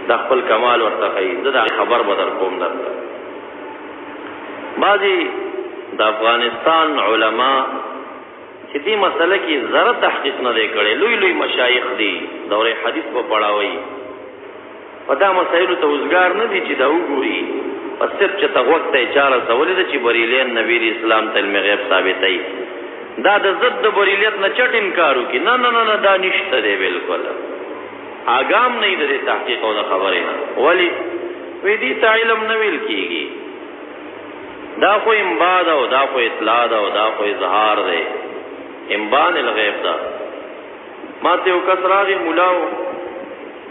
د خپل کمال ورته ښیي. زه دا خبر به در کوم درته. بعضې د افغانستان علما چې دې مسله کې ذره تحقیق نه دی کړی، لوی لوی مشایخ دي، دورې حدیث به پړاوي، په دا مسایلو ته اوزګار نه دي چې دا وګوري. بس صرف چې ته غوږ ته یې چا رسولې ده چې بریلیان نبي اسلام ته علم غیب ثابتوي، دا د ضد د بریلیت نه چټ انکار وکړي. نه نه نه دا نشته دی، بالکل آګام نه د دې تحقیق او د خبرې نه. ولې وی دې ته علم نه ویل کېږي، دا خو امبا ده او دا خو اطلاع ده او دا خو اظهار دی، امبان الغیب ده. ما ته یو کس راغی ملاو،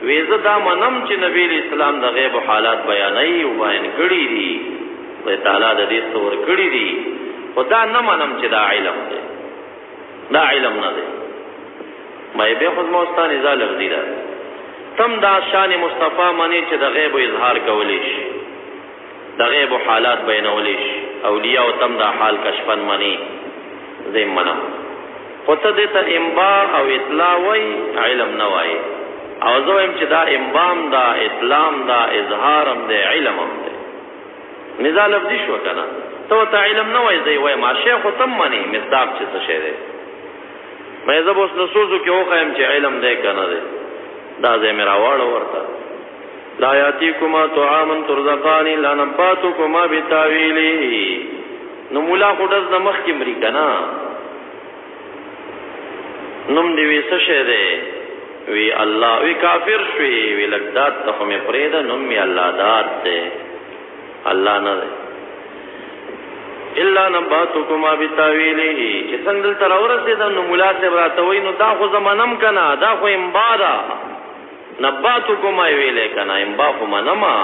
وی زه دا منم چې نبی اسلام د غیب حالات بیانوي او بیان کړي دي، خدای تعالی د دې څه ورکړي دي، خو دا نه منم چې دا علم دی، دا علم نه دی. ما یې بیا خو زما ستا نزاع لفظي ده. تم دا شان مصطفی منی چې د غیب اظهار کولی شي، د غیب حالات بیانولی شي، اولیاء او تم دا حال کشفن منی، زه یې منم. خو ته دې ته انبا او اطلاع وایي، علم نه وایي. او زه وایم چې دا انبام دا اطلام دا اظهارم دی، علم هم دی. نزاع لفظي شو که نه؟ ته ورته علم نه وایي، زه یې وایم شیخ خو ته مني مصداق چې څه شی دی. مې زه به اوس نصوصو کې وښیم چې علم دی که نه دی. دا ځای مې راواړو ورته. لا یاتیکما طعاما ترزقان الا نباتکما بتاویله. نو مولا خو ډز د مخکې مري که نه؟ نوم دې وی څه شی دی؟ وی الله. وی کافر شوی؟ وی لږ داد ته خو مې پرېږده، نوم مې الله داد دی، الله نه دی. الا نباتکما بتاویله. چې څنګه دلته راورسېدم نو ملا صاحب راته وایي نو دا خو زه منم که نه، دا خو امبا ده. نباتکما یې ویلی که نه، امبا خو منمه.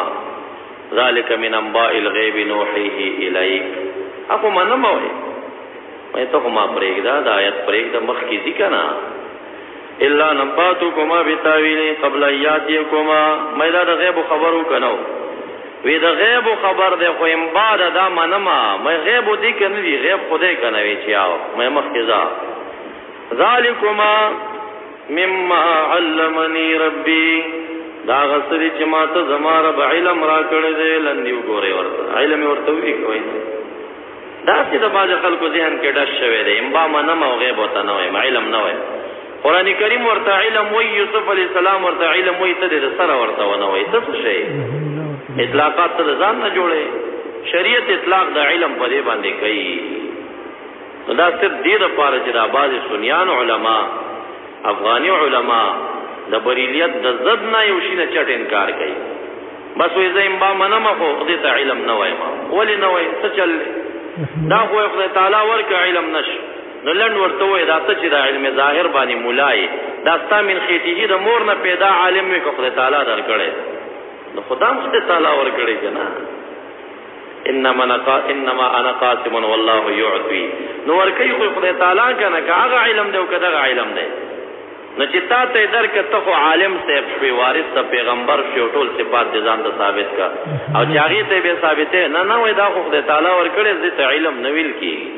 ذلک من انباء الغیب نوحیه الیک. هغه منمه وایي، وایي ته خو ما پرېږده، دا آیت پرېږده، مخکې ځي که نه. الا نباتکما بتاویله قبل ان یاتیکما. مې دا د غیبو خبر و که نه و؟ وی د غیب خبر دی خو امبا ده، دا منمه. مې غیب دی که نه دی؟ غیب خدای که نه وی چې آو مې مخکې ځه. ذالکما مما علمنی ربی. دا هغه څه دي چې ما ته زما رب علم را کړی دی. لندې وګورئ ورته، علم یې ورته وایي کوئ. داسې د بعضې خلکو ذهن کې ډش شوی دی، امبا منم او غیب ورته نه وایم، علم نه وایم. قرآن کریم ورته علم وایي، یوسف علیه السلام ورته علم وایي، ته دې د سره ورته ونه وایي. ته څه شی؟ اطلاقات ته د ځان نه جوړې. شریعت اطلاق د علم په دې باندې کوي. نو دا صرف دې دپاره چې دا بعضې سنیان علما، افغاني علما د بریلیت د ضد نه یو شي نه چټ انکار کوي. بس وایي زه امبا منمه خو دې ته علم نه وایم. ولې نه وایي؟ څه چل دی؟ دا خو خدای تعالی ورکړه علم نشي. نو لنډ ورته وایي دا ته چې د علم ظاهر باندې ملا یې، دا ستا من خیټیجي د مور نه پیدا عالم وي که خدای تعالی درکړی، نو خدا هم خدای تعالی ورکړی که نه. انما انا قاسم والله یعطي. نو ورکوي خو خدای تعالی که نه، که هغه علم دی او که دغه علم دی. نو چې تا ته یې درکړه ته خو عالم صاحب شوې، وارث ته پیغمبر شوې او ټول صفات دې ځان ته ثابت کړه، او چې هغې ته یې بیا ثابتې نه نه وایي دا خو خدای تعالی ورکړی، دې ته علم نه ویل کېږي.